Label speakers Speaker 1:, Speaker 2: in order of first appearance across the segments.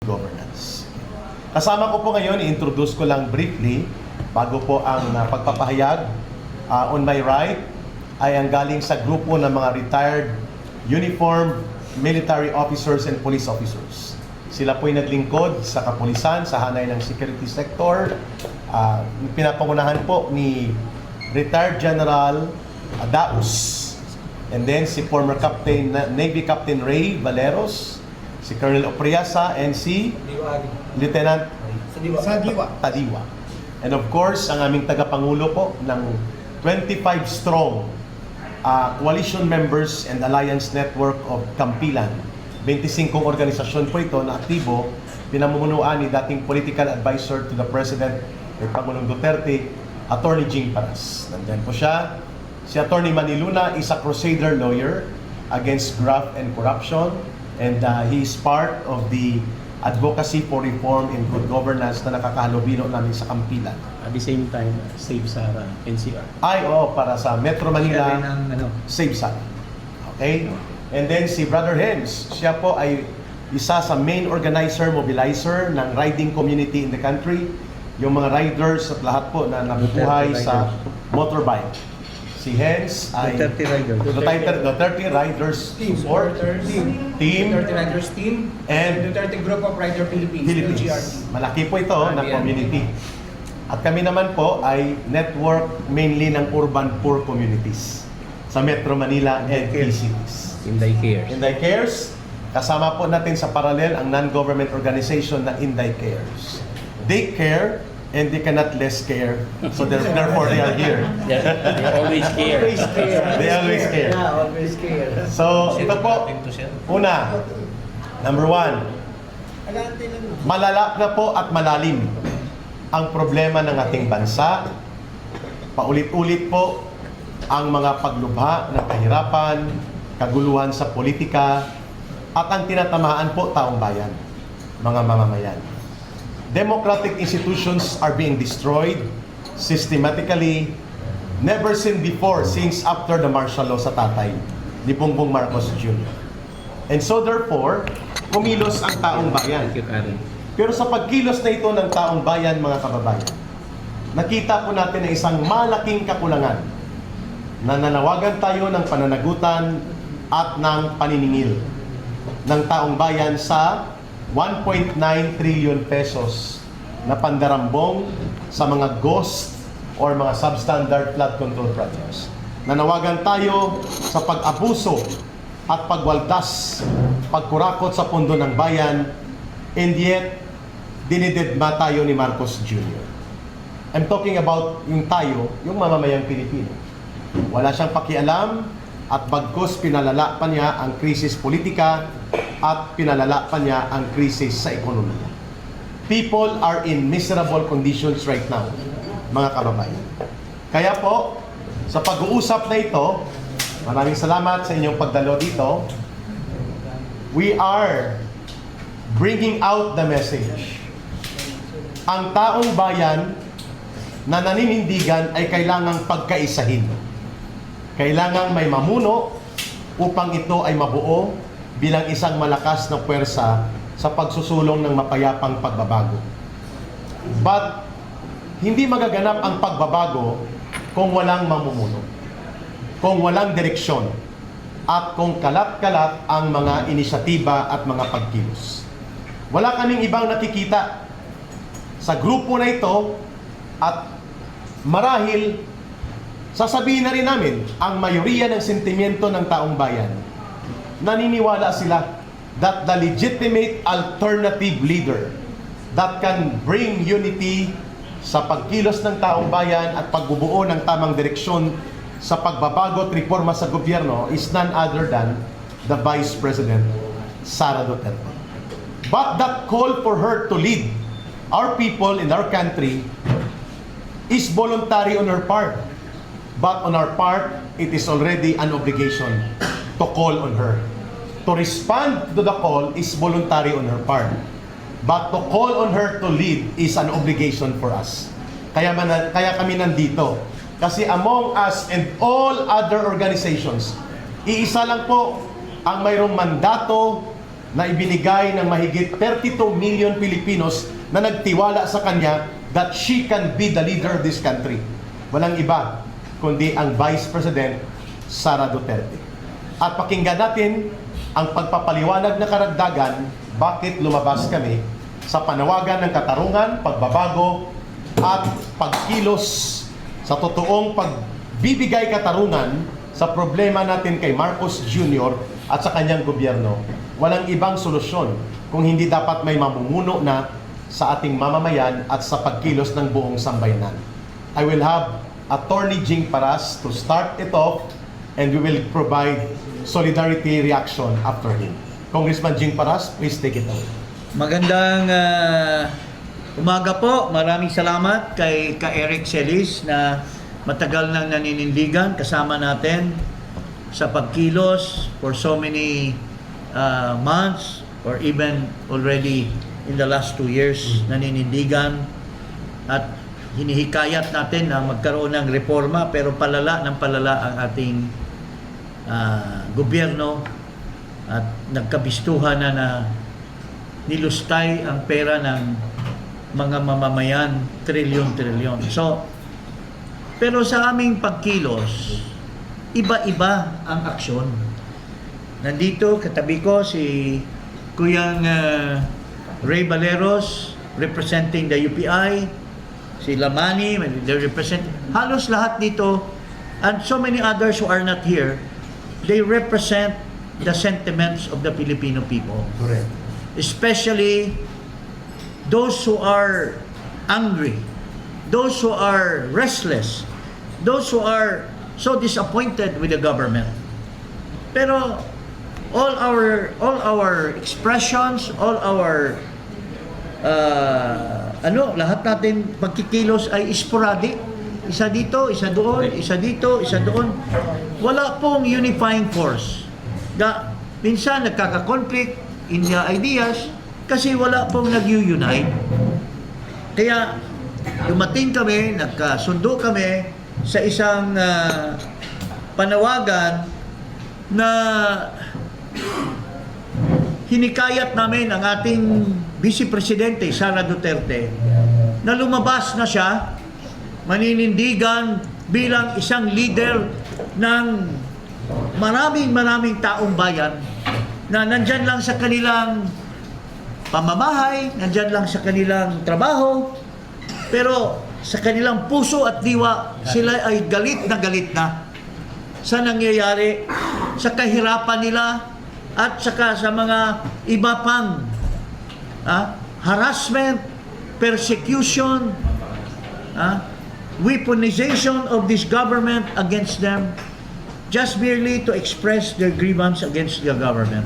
Speaker 1: governance. Kasama ko po ngayon, i-introduce ko lang briefly, bago po ang pagpapahayag. On my right ay ang galing sa grupo ng mga retired uniformed military officers and police officers. Sila po'y naglingkod sa kapulisan, sa hanay ng security sector. Pinapangunahan po ni retired General Daus. And then si former Captain, Navy Captain Ray Valeros, si Colonel Opriasa, and si Lieutenant Tadiwa. And of course, ang aming tagapangulo po ng 25 strong coalition members and alliance network of Kampilan. 25 organisasyon po ito na aktibo, pinamumunuan ni dating political advisor to the President, Pangulong Duterte, Attorney Jing Paras. Nandyan po siya. Si Attorney Maniluna is a crusader lawyer against graft and corruption, and he is part of the advocacy for reform and good governance na nakakahalubilo namin sa Kampilan.
Speaker 2: At the same time, Save Sara, NCR.
Speaker 1: Ay, oo, para sa Metro Manila, Save Sara. Okay? And then si Brother Hems, siya po ay isa sa main organizer, mobilizer ng riding community in the country. Yung mga riders at lahat po na nabubuhay sa motorbike. Si Hems ay Duterte Riders Support Team,
Speaker 3: Duterte Riders Team,
Speaker 1: and
Speaker 3: Duterte Group of Rider Philippines.
Speaker 1: Malaki po ito na community. At kami naman po ay network mainly ng urban poor communities sa Metro Manila and key cities.
Speaker 2: Inday Cares.
Speaker 1: Inday Cares, kasama po natin sa parallel ang non-government organization na Inday Cares. They care and they cannot less care. So therefore they are here.
Speaker 2: They always care.
Speaker 1: They always care.
Speaker 3: Yeah, always care.
Speaker 1: So ito po, una, number one, malala na po at malalim ang problema ng ating bansa. Paulit-ulit po ang mga paglubha ng kahirapan, kaguluhan sa politika, at ang tinatamaan po taong bayan, mga mamamayan. Democratic institutions are being destroyed systematically, never seen before since after the martial law sa tatay ni Bongbong Marcos Jr. And so therefore, kumilos ang taong bayan.
Speaker 2: Thank you, Karen.
Speaker 1: Pero sa pagkilos na ito ng taong bayan, mga kababayan, nakita po natin na isang malaking kakulangan na nanawagan tayo ng pananagutan at ng paniningil ng taong bayan sa 1.9 trillion pesos na pandarambong sa mga ghost or mga substandard flood control projects. Nanawagan tayo sa pag-abuso at pagwaldas, pagkurakot sa pundo ng bayan, and yet, dinidedma tayo ni Marcos Jr. I'm talking about yung tayo, yung mamamayang Pilipino. Wala siyang pakialam at bagkus pinalala pa niya ang krisis politika at pinalala pa niya ang krisis sa ekonomiya. People are in miserable conditions right now, mga kababayan. Kaya po, sa pag-uusap na ito, maraming salamat sa inyong pagdalo dito. We are bringing out the message. Ang taong bayan na naninindigan ay kailangang pagkaisahin. Kailangang may mamuno upang ito ay mabuo bilang isang malakas na puwersa sa pagsusulong ng mapayapang pagbabago. But hindi magaganap ang pagbabago kung walang mamumuno, kung walang direksyon, at kung kalat-kalat ang mga inisyatiba at mga pagkilos. Wala kaming ibang nakikita sa grupo na ito, at marahil sasabihin na rin namin ang mayoriya ng sentimiento ng taong bayan. Naniniwala sila that the legitimate alternative leader that can bring unity sa pagkilos ng taong bayan at pagbubuo ng tamang direksyon sa pagbabago at reforma sa gobyerno is none other than the Vice President, Sara Duterte. But that call for her to lead our people in our country is voluntary on her part. But on our part, it is already an obligation to call on her. To respond to the call is voluntary on her part. But to call on her to lead is an obligation for us. Kaya kami nandito. Kasi among us and all other organizations, iisa lang po ang mayroong mandato na ibinigay ng mahigit 32 million Filipinos na nagtiwala sa kanya that she can be the leader of this country. Walang iba kundi ang Vice President Sara Duterte. At pakinggan natin ang pagpapaliwanag na karagdagan bakit lumabas kami sa panawagan ng katarungan, pagbabago at pagkilos sa totoong pagbibigay katarungan sa problema natin kay Marcos Jr. at sa kanyang gobyerno. Walang ibang solusyon kung hindi dapat may mamumuno na sa ating mamamayan at sa pagkilos ng buong sambayanan. I will have Attorney Jing Paras to start it off, and we will provide solidarity reaction after him. Congressman Jing Paras, please take it away.
Speaker 4: Magandang umaga po. Maraming salamat kay Eric Celis na matagal nang naninindigan kasama natin sa pagkilos for so many months or even already in the last 2 years naninindigan at hinihikayat natin na magkaroon ng reforma pero palala ng palala ang ating gobyerno at nagkabistuhan na nilustay ang pera ng mga mamamayan trilyon-trilyon. So, pero sa aming pagkilos, iba-iba ang aksyon. Nandito katabi ko si Kuyang Ray Valeros representing the UPI, si Lamani, they represent, halos lahat dito, and so many others who are not here, they represent the sentiments of the Filipino people.
Speaker 1: Correct.
Speaker 4: Especially those who are angry, those who are restless, those who are so disappointed with the government. Pero all our expressions, all our lahat natin pagkikilos ay sporadic. Isa dito, isa doon, isa dito, isa doon. Wala pong unifying force. Minsan nagkaka-conflict in the ideas kasi wala pong nag-unite. Kaya dumating kami, nagkasundo kami sa isang panawagan na hinikayat namin ang ating Vice Presidente Sara Duterte na lumabas na siya maninindigan bilang isang leader ng maraming taong bayan na nandyan lang sa kanilang pamamahay, nandyan lang sa kanilang trabaho, pero sa kanilang puso at diwa sila ay galit na sa nangyayari, sa kahirapan nila at saka sa mga iba pang harassment, persecution, weaponization of this government against them just merely to express their grievance against the government.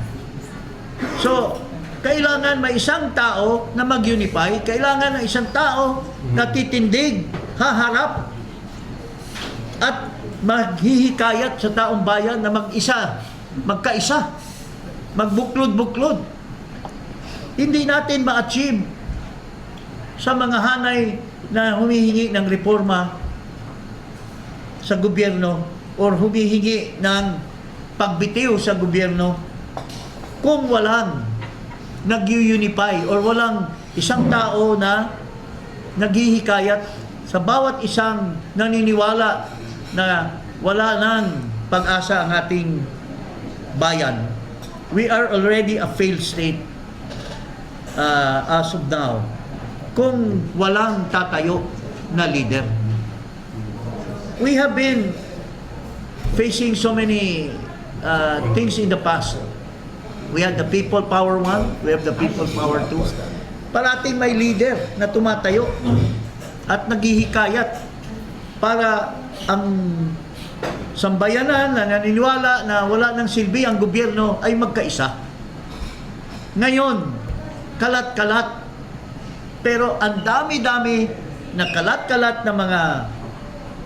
Speaker 4: So, kailangan may isang tao na mag-unify, kailangan ng isang tao na titindig, haharap, at maghihikayat sa taong bayan na magkaisa, magbuklod-buklod. Hindi natin ma-achieve sa mga hanay na humihingi ng reforma sa gobyerno or humihingi ng pagbitiw sa gobyerno kung walang nag-unify or walang isang tao na naghihikayat sa bawat isang naniniwala na wala nang pag-asa ang ating bayan. We are already a failed state as of now kung walang tatayo na leader. We have been facing so many things in the past. We had the People Power 1, we have the People Power 2. Parating may leader na tumatayo at naghihikayat para ang sambayanan na naniniwala na wala ng silbi ang gobyerno ay magkaisa. Ngayon, kalat-kalat, pero ang dami-dami na kalat-kalat na mga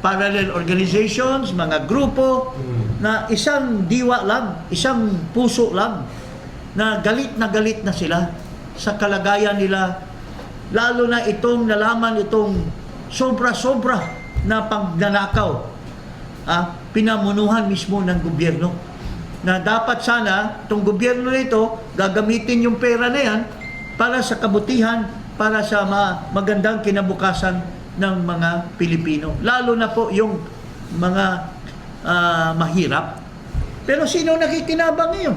Speaker 4: parallel organizations, mga grupo na isang diwa lang, isang puso lang, na galit na sila sa kalagayan nila, lalo na itong nalaman itong sobra-sobra na pagnanakaw, pinamunuhan mismo ng gobyerno. na dapat sana itong gobyerno nito gagamitin yung pera na yan para sa kabutihan, para sa magandang kinabukasan ng mga Pilipino. Lalo na po yung mga mahirap. Pero sino nakikinabang ngayon?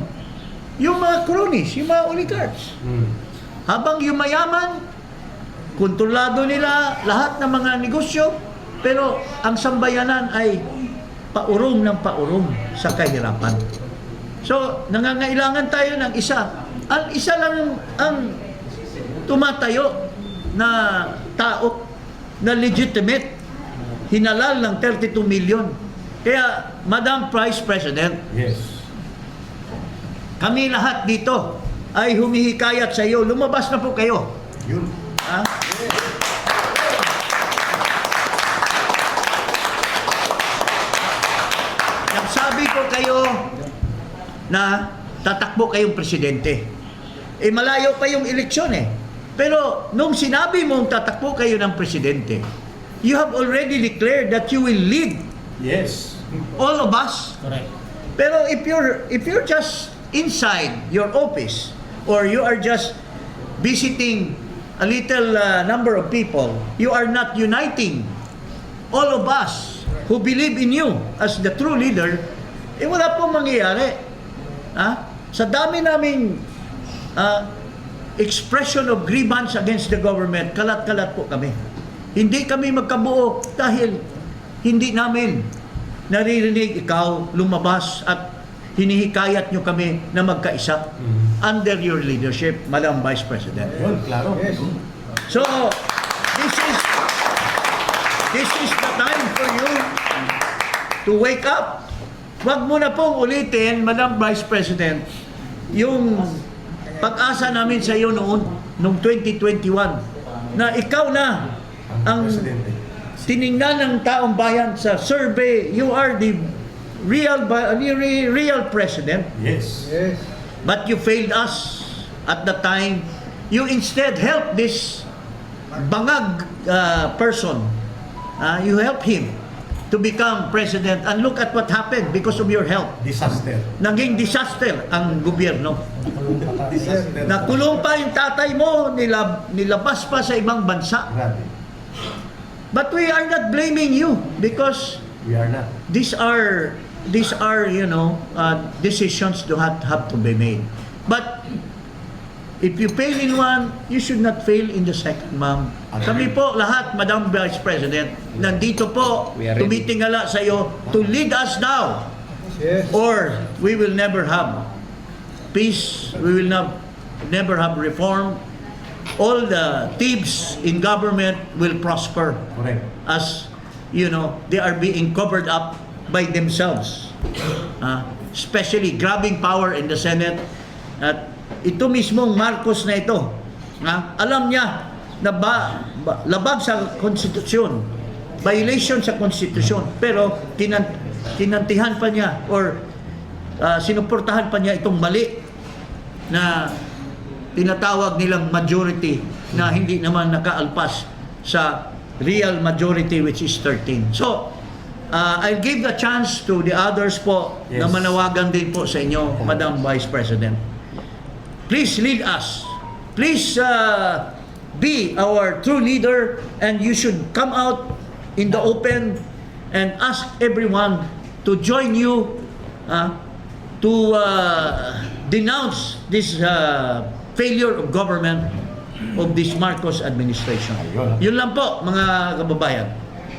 Speaker 4: Yung mga cronies, yung mga oligarchs. Habang yung mayaman, kontrolado nila lahat ng mga negosyo, pero ang sambayanan ay paurong ng paurong sa kahirapan. So, nangangailangan tayo ng isa. Ang isa lang ang tumatayo na tao na legitimate, hinalal ng 32 million. Kaya, Madam Vice President,
Speaker 1: Yes.
Speaker 4: kami lahat dito ay humihikayat sa iyo. Lumabas na po kayo.
Speaker 1: Yun.
Speaker 4: Ha? Nagsabi ko kayo na tatakbo kayong presidente. Eh malayo pa yung eleksyon eh. Pero nung sinabi mong tatakbo kayo ng presidente, you have already declared that you will lead
Speaker 1: Yes.
Speaker 4: all of us.
Speaker 2: Correct.
Speaker 4: Pero if you're just inside your office or you are just visiting a little number of people, you are not uniting all of us who believe in you as the true leader, eh wala pong mangyayari. Ha? Sa dami naming expression of grievance against the government, kalat-kalat po kami. Hindi kami magkabuo dahil hindi namin naririnig ikaw lumabas at hinihikayat nyo kami na magkaisa under your leadership, Madam Vice President.
Speaker 1: Yun, klaro.
Speaker 3: Yes.
Speaker 4: So, this is the time for you to wake up. Wag mo na pong ulitin, Madam Vice President, yung pag-asa namin sa iyo noong 2021 na ikaw na ang
Speaker 1: Presidente.
Speaker 4: tiningnan ng taong bayan sa survey. You are the real president.
Speaker 1: Yes.
Speaker 3: Yes.
Speaker 4: But you failed us at the time. You instead helped this bangag person. You helped him to become president. And look at what happened because of your help.
Speaker 1: Disaster.
Speaker 4: Naging disaster ang gobyerno.
Speaker 1: Disaster.
Speaker 4: Nakulong pa yung tatay mo, nilabas pa sa ibang bansa.
Speaker 1: Grabe.
Speaker 4: But we are not blaming you because
Speaker 1: We are not.
Speaker 4: these are decisions that have to be made. But if you fail in one, you should not fail in the second, ma'am. Kami po lahat, Madam Vice President, nandito po,
Speaker 2: We are ready.
Speaker 4: tumitingala sa iyo to lead us now,
Speaker 3: Yes.
Speaker 4: or we will never have peace, we will never have reform. All the thieves in government will prosper
Speaker 1: Correct.
Speaker 4: as they are being covered up by themselves, especially grabbing power in the Senate. At ito mismong Marcos na ito, alam niya na labag sa konstitusyon, violation sa konstitusyon, pero tinantihan pa niya or sinuportahan pa niya itong mali na tinatawag nilang majority na hindi naman nakaalpas sa real majority, which is 13. So, I'll give the chance to the others po na
Speaker 1: Yes.
Speaker 4: manawagan din po sa inyo, Madam Vice President. Please lead us. Please be our true leader, and you should come out in the open and ask everyone to join you to denounce this failure of government of this Marcos administration.
Speaker 1: Ayun.
Speaker 4: Yun lang po, mga kababayan.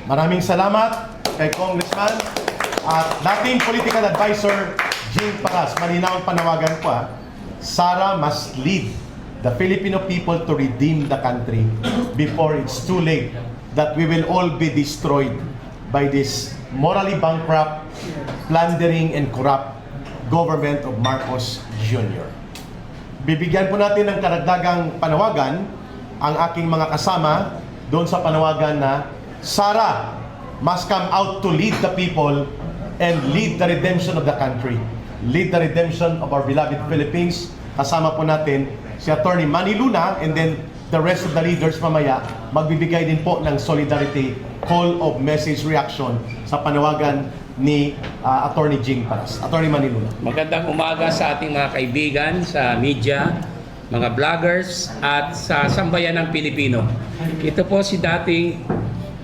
Speaker 1: Maraming salamat kay Congressman at dating political advisor Jing Paras. Malinaw ang panawagan ko Sara must lead the Filipino people to redeem the country before it's too late that we will all be destroyed by this morally bankrupt, plundering and corrupt government of Marcos Jr. Bibigyan po natin ng karagdagang panawagan ang aking mga kasama doon sa panawagan na Sara must come out to lead the people and lead the redemption of the country. Lead the redemption of our beloved Philippines. Kasama po natin si Attorney Manny Luna, and then the rest of the leaders mamaya magbibigay din po ng solidarity call of message reaction sa panawagan ni Attorney Jing Paras. Attorney Manny Luna.
Speaker 2: Magandang umaga sa ating mga kaibigan sa media, mga vloggers at sa sambayanang Pilipino. Ito po si dating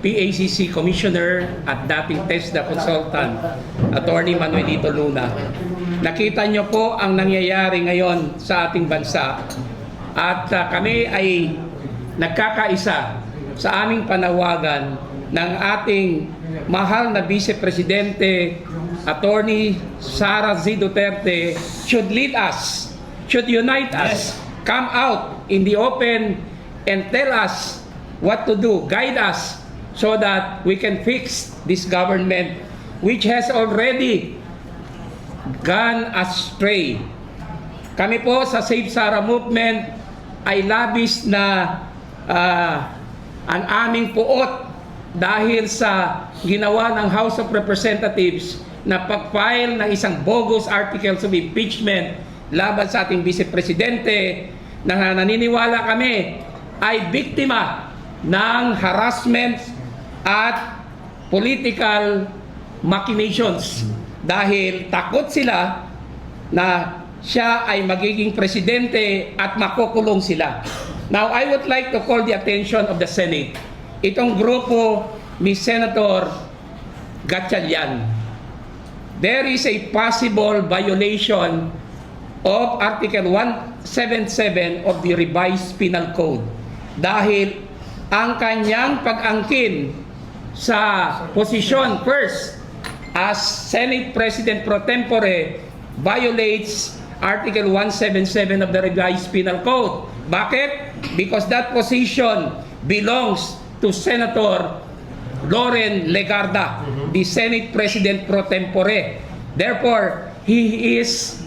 Speaker 2: PACC Commissioner at dating TESDA Consultant, Attorney Manuelito Luna. Nakita niyo po ang nangyayari ngayon sa ating bansa at kami ay nagkakaisa sa aming panawagan ng ating mahal na Vice Presidente, Attorney Sara Z. Duterte, should lead us, should unite us, come out in the open and tell us what to do, guide us so that we can fix this government which has already gone astray. Kami po sa Save Sara Movement ay labis na ang aming puot dahil sa ginawa ng House of Representatives na pag-file ng isang bogus articles of impeachment laban sa ating Vice Presidente na naniniwala kami ay biktima ng harassment at political machinations dahil takot sila na siya ay magiging presidente at makukulong sila. Now, I would like to call the attention of the Senate. Itong grupo ni Senator Gatchalian. There is a possible violation of Article 177 of the Revised Penal Code dahil ang kanyang pag-angkin sa posisyon first as Senate President pro tempore violates Article 177 of the Revised Penal Code. Bakit? Because that position belongs to Senator Loren Legarda, the Senate President pro tempore. Therefore, he is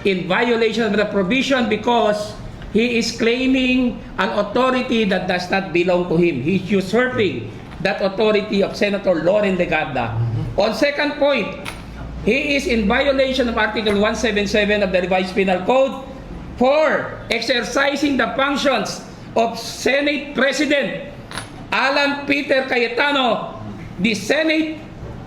Speaker 2: in violation of the provision because he is claiming an authority that does not belong to him. He is usurping that authority of Senator Loren Legarda. On second point, he is in violation of Article 177 of the Revised Penal Code for exercising the functions of Senate President Alan Peter Cayetano, the Senate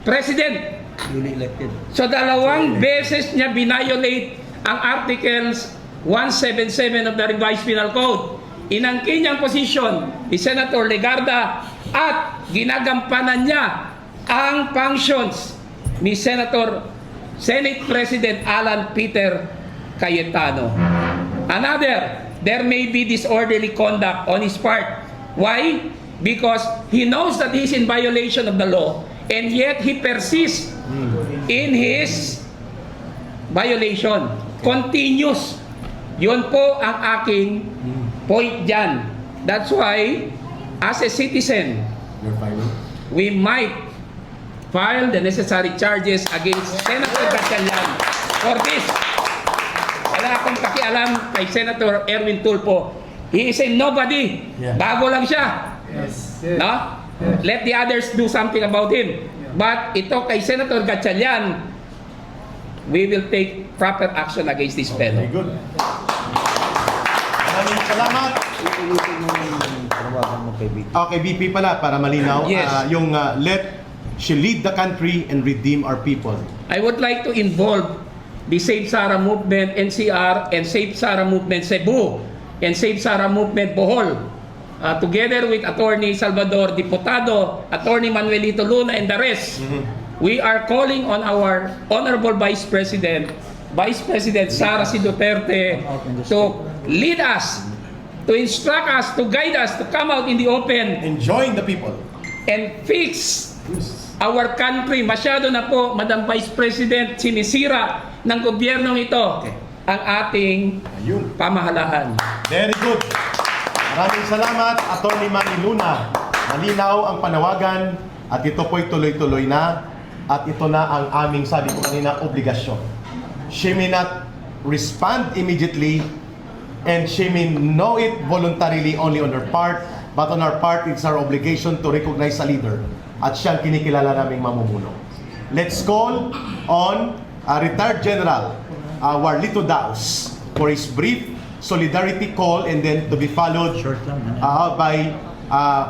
Speaker 2: President.
Speaker 4: Duly elected.
Speaker 2: So dalawang beses niya binayolate ang Articles 177 of the Revised Penal Code. Inangkin niyang posisyon ni Senator Legarda at ginagampanan niya ang functions ni Senate President Alan Peter Cayetano. Another, there may be disorderly conduct on his part. Why? Because he knows that he is in violation of the law and yet he persists in his violation. Continuous. Yun po ang aking point dyan. That's why, as a citizen, we might file the necessary charges against Senator Gatchalian for this. Wala akong pakialam kay Senator Erwin Tulfo. He is a nobody. Bago lang siya.
Speaker 3: Yes.
Speaker 2: No? Let the others do something about him. But ito kay Senator Gatchalian, we will take proper action against this fellow.
Speaker 1: Very good. Maraming salamat. Okay, BP pala para malinaw.
Speaker 2: Yes.
Speaker 1: Let she lead the country and redeem our people.
Speaker 2: I would like to involve the Save Sara Movement NCR and Save Sara Movement Cebu and Save Sara Movement Bohol. Together with Attorney Salvador Diputado, Attorney Manuelito Luna and the rest, we are calling on our Honorable Vice President Sara C. Duterte to lead us, to instruct us, to guide us, to come out in the open
Speaker 1: Enjoying the people.
Speaker 2: and fix our country. Masyado na po, Madam Vice President, sinisira ng gobyernong ito ang ating
Speaker 1: Ayun.
Speaker 2: pamahalaan.
Speaker 1: Very good. Maraming salamat, Attorney Manny Luna. Malinaw ang panawagan at ito po'y tuloy-tuloy na at ito na ang aming, sabi ko kanina, obligasyon. She may not respond immediately and she may know it voluntarily only on her part, but on our part, it's our obligation to recognize a leader at siyang kinikilala naming mamumuno. Let's call on retired General Warlito Daos for his brief solidarity call and then to be followed by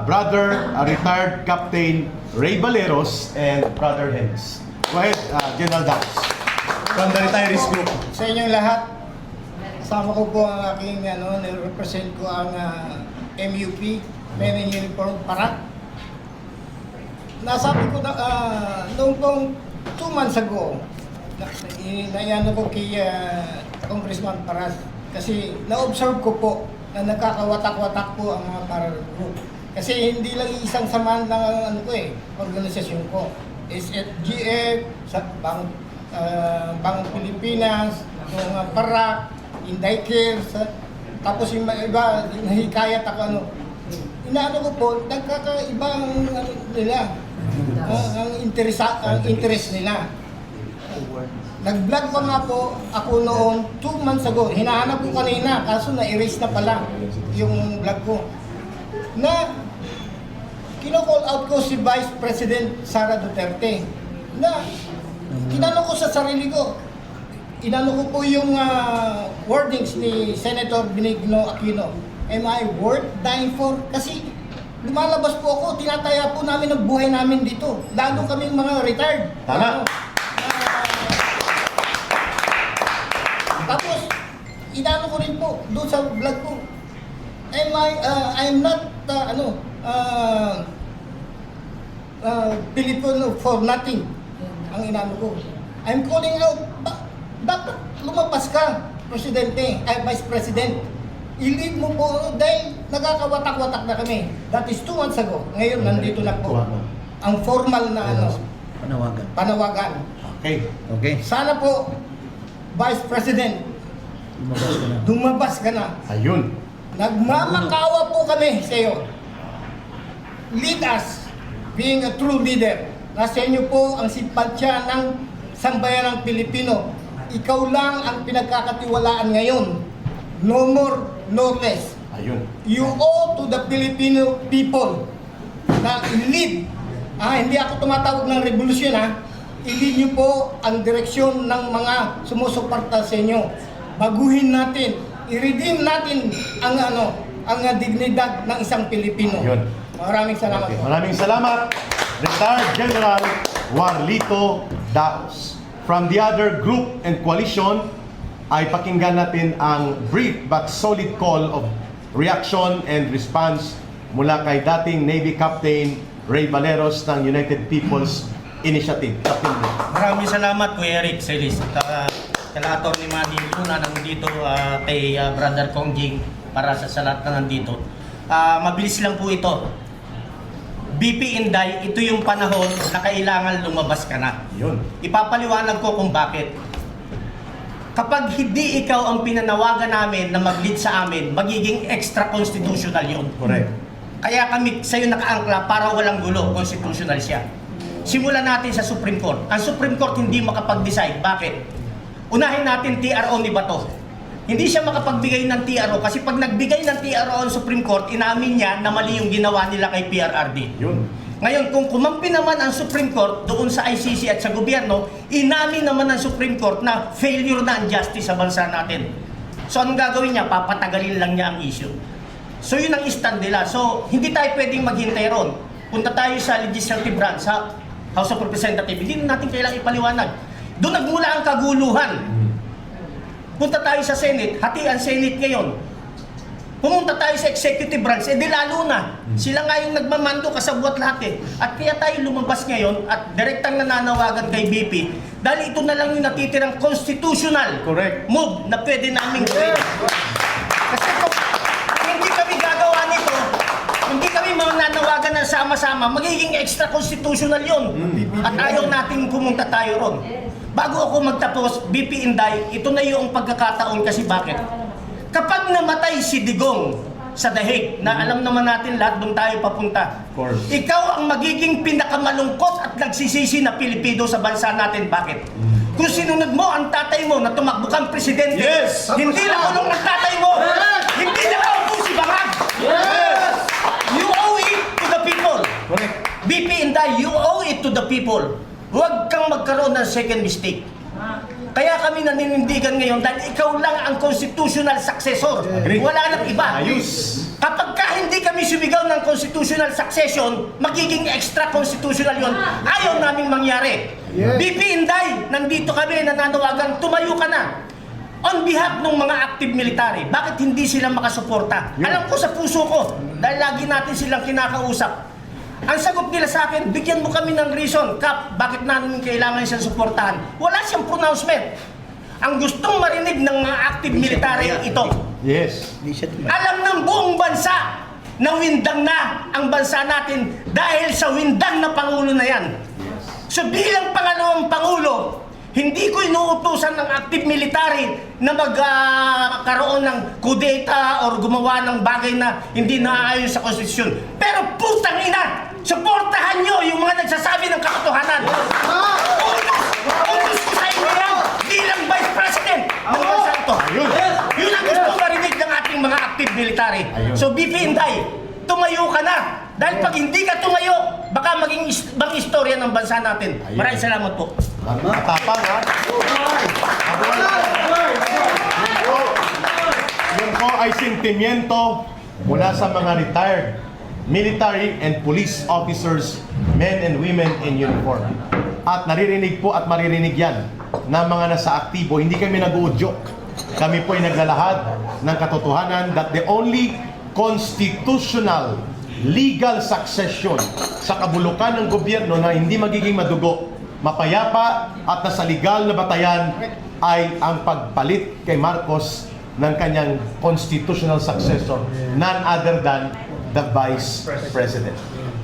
Speaker 1: Brother retired Captain Ray Baleros and Brother Hennes. Go ahead, General Dax. From the retirees group.
Speaker 5: Sa inyong lahat, kasama ko po ang aking, nire-represent ko ang MUP, Men in Uniform Parak. Nasabi ko na, noong pong 2 months ago, naiano ko kay Congressman Paras, kasi na-observe ko po na nakakawatak-watak po ang mga Parak group. Kasi hindi lang isang samahan ng organisasyon ko. SFGF, Bang Pilipinas, yung Parak, Inday Care, tapos yung iba, nahikayat ako inaano ko po, nagkakaiba ang nila, ang interest nila. Nag-vlog pa nga po ako noon 2 months ago. Hinahanap ko kanina, kaso na-erase na pala yung vlog ko. Na kino-call out ko si Vice President Sara Duterte. Na tinanong ko sa sarili ko, inano ko po yung wordings ni Senator Benigno Aquino. Am I worth dying for? Kasi lumalabas po ako, tinataya po namin ang buhay namin dito. Lalo kaming mga retired.
Speaker 1: Tama.
Speaker 5: Tapos, inano ko rin po doon sa vlog ko. I'm not, Filipino for nothing. Ang inano ko. I'm calling out, dapat lumabas ka, Presidente, Vice President. I-lead mo po dahil nagkakawatak-watak na kami. That is 2 months ago. Ngayon, nandito na po. Ang formal na panawagan.
Speaker 1: Okay.
Speaker 4: Okay?
Speaker 5: Sana po, Vice President, lumabas ka na.
Speaker 1: Ayun.
Speaker 5: Nagmamakawa po kami sa iyo. Lead us, being a true leader. Nasa inyo po ang simpatsya ng sambayanang Pilipino. Ikaw lang ang pinagkakatiwalaan ngayon. No more, no less.
Speaker 1: Ayun.
Speaker 5: You owe to the Filipino people na i-lead. Hindi ako tumatawag ng revolusyon I-lead niyo po ang direksyon ng mga sumusuporta sa inyo. Baguhin natin, i-redeem natin ang dignidad ng isang Pilipino.
Speaker 1: Ayun.
Speaker 5: Maraming salamat
Speaker 1: Okay.
Speaker 5: po.
Speaker 1: Maraming salamat, Retired General Warlito Daos. From the other group and coalition, ay pakinggan natin ang brief but solid call of reaction and response mula kay dating Navy Captain Ray Valeros ng United People's Initiative. Captain Ray.
Speaker 6: Maraming salamat Kuya Eric Celis at kala Atty. Manny Luna nandito kay Brother Kongjing para sa lahat na nandito. Mabilis lang po ito. BP Inday, ito yung panahon na kailangan lumabas ka na.
Speaker 1: Yun.
Speaker 6: Ipapaliwanag ko kung bakit. Kapag hindi ikaw ang pinanawagan namin na mag-lead sa amin, magiging extra-constitutional yun.
Speaker 1: Correct.
Speaker 6: Kaya kami sa'yo nakaangkla para walang gulo, constitutional siya. Simulan natin sa Supreme Court. Ang Supreme Court hindi makapag-decide. Bakit? Unahin natin TRO ni Bato. Hindi siya makapagbigay ng TRO kasi pag nagbigay ng TRO ang Supreme Court, inamin niya na mali yung ginawa nila kay PRRD.
Speaker 1: Yun.
Speaker 6: Ngayon, kung kumampi naman ang Supreme Court doon sa ICC at sa gobyerno, inamin naman ng Supreme Court na failure na ang justice sa bansa natin. So anong gagawin niya? Papatagalin lang niya ang issue. So yun ang stand nila. So hindi tayo pwedeng maghintay ron. Punta tayo sa legislative branch, sa House of Representatives. Hindi natin kailangang ipaliwanag. Doon nagmula ang kaguluhan. Punta tayo sa Senate, hati ang Senate ngayon. Pumunta tayo sa executive branch, di lalo na. Sila nga yung nagmamando kasabwat lahat At kaya tayo lumabas ngayon at direktang nananawagan kay BP dahil ito na lang yung natitirang constitutional
Speaker 1: Correct.
Speaker 6: move na pwede naming gawin. Kasi kung hindi kami gagawa nito, hindi kami mananawagan ng sama-sama, magiging extra-constitutional yun. At ayaw natin pumunta tayo ron. Bago ako magtapos, BP Inday, ito na yung pagkakataon kasi bakit? Kapag namatay si Digong sa Dahig, na alam naman natin lahat doon tayo papunta.
Speaker 1: Of course.
Speaker 6: Ikaw ang magiging pinakamalungkot at nagsisisi na Pilipino sa bansa natin. Bakit? Kung sinunod mo ang tatay mo na tumakbo kang presidente,
Speaker 1: Yes!
Speaker 6: hindi na kulong ang tatay mo, hindi na kaupo si Bangag.
Speaker 1: Yes!
Speaker 6: You owe it to the people.
Speaker 1: Correct.
Speaker 6: BP Inday, you owe it to the people. Huwag kang magkaroon ng second mistake. Kaya kami naninindigan ngayon dahil ikaw lang ang constitutional successor.
Speaker 1: Agree.
Speaker 6: Wala nang iba.
Speaker 1: Ayos.
Speaker 6: Kapag ka hindi kami sumigaw ng constitutional succession, magiging extra constitutional yon. Ayaw naming mangyari. BP Inday, nandito kami, nananawagan, tumayo ka na. On behalf ng mga active military, bakit hindi sila makasuporta? Alam ko sa puso ko, dahil lagi natin silang kinakausap. Ang sagot nila sa akin, bigyan mo kami ng reason, Kap, bakit namin kailangan siyang suportahan? Wala siyang pronouncement. Ang gustong marinig ng mga active military ito.
Speaker 1: Yes.
Speaker 6: Alam ng buong bansa na windang na ang bansa natin dahil sa windang na Pangulo na yan. So bilang pangalawang Pangulo, hindi ko inuutusan ng active military na magkaroon ng kudeta or gumawa ng bagay na hindi naaayon sa konstitusyon. Pero putang ina, suportahan nyo yung mga nagsasabi ng katotohanan. Utos ko sa inyo yan bilang Vice President ng bansa ito. Yun ang gusto marinig ng ating mga active military. So BP Inday, tumayo ka na. Dahil pag hindi ka tumayo, baka maging ibang istorya ng bansa natin. Maraming salamat po.
Speaker 1: Matapang, ha? Yun po ay sentimiento mula sa mga retired military and police officers, men and women in uniform. At naririnig po at maririnig yan ng mga nasa aktibo. Hindi kami nag-uudyok. Kami po ay naglalahad ng katotohanan that the only constitutional legal succession sa kabulukan ng gobyerno na hindi magiging madugo, mapayapa at nasa legal na batayan ay ang pagpalit kay Marcos ng kanyang constitutional successor, none other than the Vice President.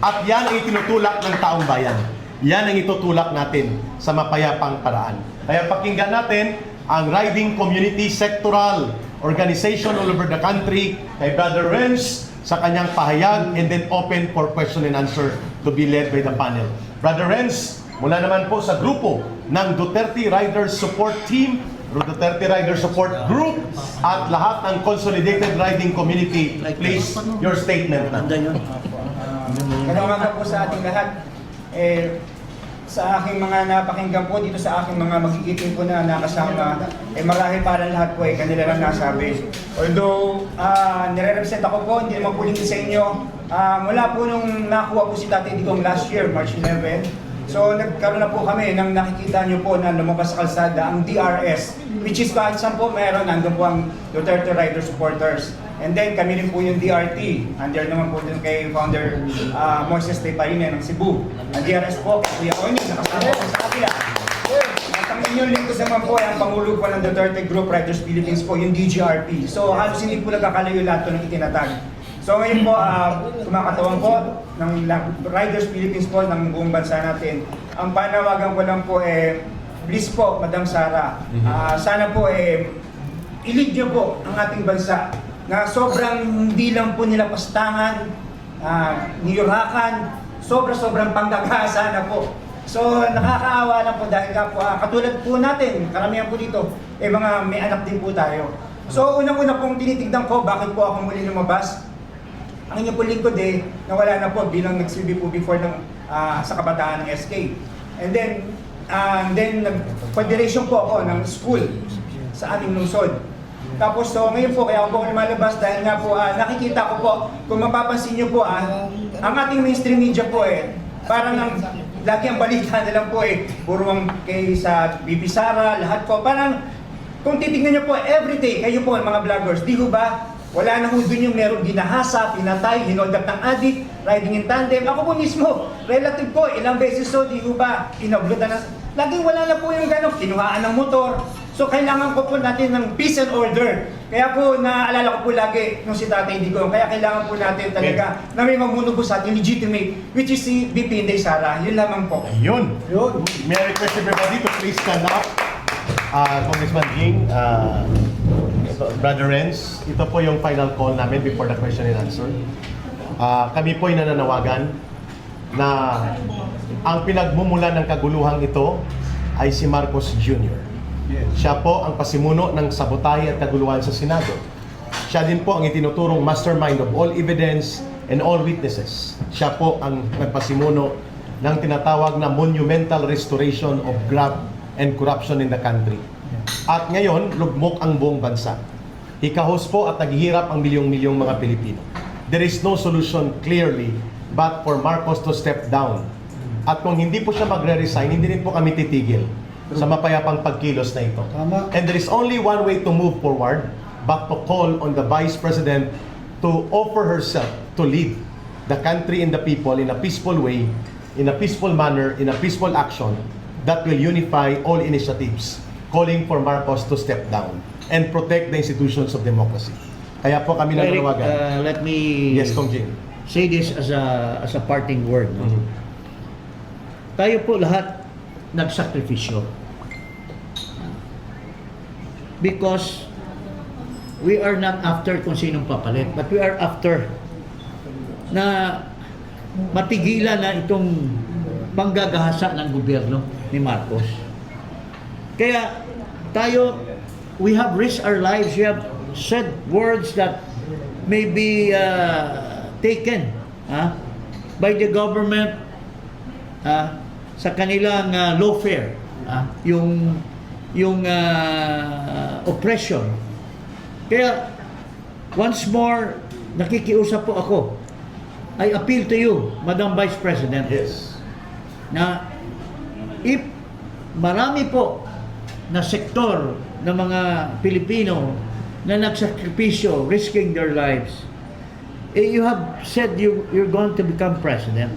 Speaker 1: At yan ay tinutulak ng taong bayan. Yan ang itutulak natin sa mapayapang paraan. Kaya pakinggan natin ang Riding Community Sectoral Organization all over the country kay Brother Renz sa kanyang pahayag, and then open for question and answer to be led by the panel. Brother Renz, mula naman po sa grupo ng Duterte Riders Support Team, Duterte Riders Support Group, at lahat ng Consolidated Riding Community, please, your statement na.
Speaker 3: Magandang umaga po sa ating lahat. Sa aking mga napakinggan po dito sa aking mga magigiting po na nakasama, marahil para lahat po kanila lang nasabi. Although nire-represent ako po, hindi naman po lingkod sa inyo. Mula po nung nakuha po si Tatay Digong last year, March 11, so nagkaroon na po kami nang nakikita nyo po na lumabas sa kalsada ang DRS, which is kahit saan po meron, nandun po ang Duterte Rider Supporters. And then kami rin po yung DRT, under naman po dun kay Founder Moises Taypaine ng Cebu. Ang DRS po, Kuya Oño, nakasama po sa kapila. At ang inyong lingkod naman po ay ang Pangulo po ng Duterte Group Riders Philippines po, yung DGRP. So halos hindi po nagkakalayo lahat ito ng itinatag. So ngayon po, kumakatawan po ng Riders Philippines po ng buong bansa natin. Ang panawagan ko lang po please po, Madam Sara, sana po i-lead niyo po ang ating bansa na sobrang hindi lang po nila pastangan, niyurakan, sobrang panggagasa na po. So nakakaawa lang po dahil po, katulad po natin, karamihan po dito, mga may anak din po tayo. So unang-una pong tinitignan ko, bakit po ako muli lumabas? Ang inyong po lingkod nawala na po bilang nagsilbi po before sa kabataan ng SK. And then nag-federation po ako ng school sa aming lungsod. Tapos so ngayon po, kaya ako po lumalabas dahil nga po nakikita ko po, kung mapapansin nyo po, ang ating mainstream media po parang lagi ang balita na lang po puro kay sa BP Sara, lahat po, parang kung titignan nyo po everyday, kayo po mga vloggers, di ho ba, wala na ho dun yung merong ginahasa, pinatay, hinold up ng addict, riding in tandem. Ako po mismo, relative ko, ilang beses so, di ho ba, inablutan na, laging wala na po yung gano'n, kinuhaan ng motor. So kailangan ko po natin ng peace and order. Kaya po naalala ko po lagi nung si Tatay Digong, kaya kailangan po natin talaga na may mamuno po sa ating legitimate, which is si BP Inday Sara. Yun lamang po.
Speaker 1: Ayun. May I request everybody to please stand up. Congressman Ging, Brother Renz, ito po yung final call namin before the question and answer. Kami po ay nananawagan na ang pinagmumulan ng kaguluhang ito ay si Marcos Jr. Siya po ang pasimuno ng sabotahe at kaguluhan sa Senado. Siya din po ang itinuturong mastermind of all evidence and all witnesses. Siya po ang nagpasimuno ng tinatawag na monumental restoration of graft and corruption in the country. At ngayon, lugmok ang buong bansa. Hikahos po at naghihirap ang milyong-milyong mga Pilipino. there is no solution clearly but for Marcos to step down. At kung hindi po siya magre-resign, hindi rin po kami titigil sa mapayapang pagkilos na ito.
Speaker 5: Tama.
Speaker 1: And there is only one way to move forward but to call on the Vice President to offer herself to lead the country and the people in a peaceful way, in a peaceful manner, in a peaceful action that will unify all initiatives calling for Marcos to step down and protect the institutions of democracy. Kaya po kami
Speaker 4: Eric,
Speaker 1: nanawagan.
Speaker 4: let me
Speaker 1: Yes, Kong Jing.
Speaker 4: say this as a parting word. No?
Speaker 1: Mhm.
Speaker 4: Tayo po lahat nagsakripisyo. Because we are not after kung sinong papalit, but we are after na matigilan na itong panggagahasa ng gobyerno ni Marcos. Kaya tayo, we have risked our lives, we have said words that may be taken by the government sa kanilang lawfare, yung oppression. Kaya once more nakikiusap po ako. I appeal to you, Madam Vice President,
Speaker 1: Yes.
Speaker 4: na if marami po na sektor ng mga Pilipino na nagsakripisyo, risking their lives, you have said you're going to become president.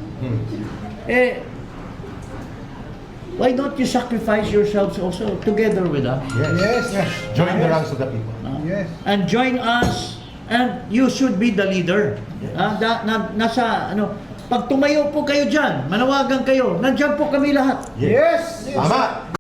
Speaker 4: Why don't you sacrifice yourselves also together with us?
Speaker 1: Yes.
Speaker 5: Yes.
Speaker 1: Join the ranks of the people.
Speaker 5: Yes.
Speaker 4: And join us, and you should be the leader. Pag tumayo po kayo dyan, manawagan kayo, nandyan po kami lahat.
Speaker 1: Yes. Tama.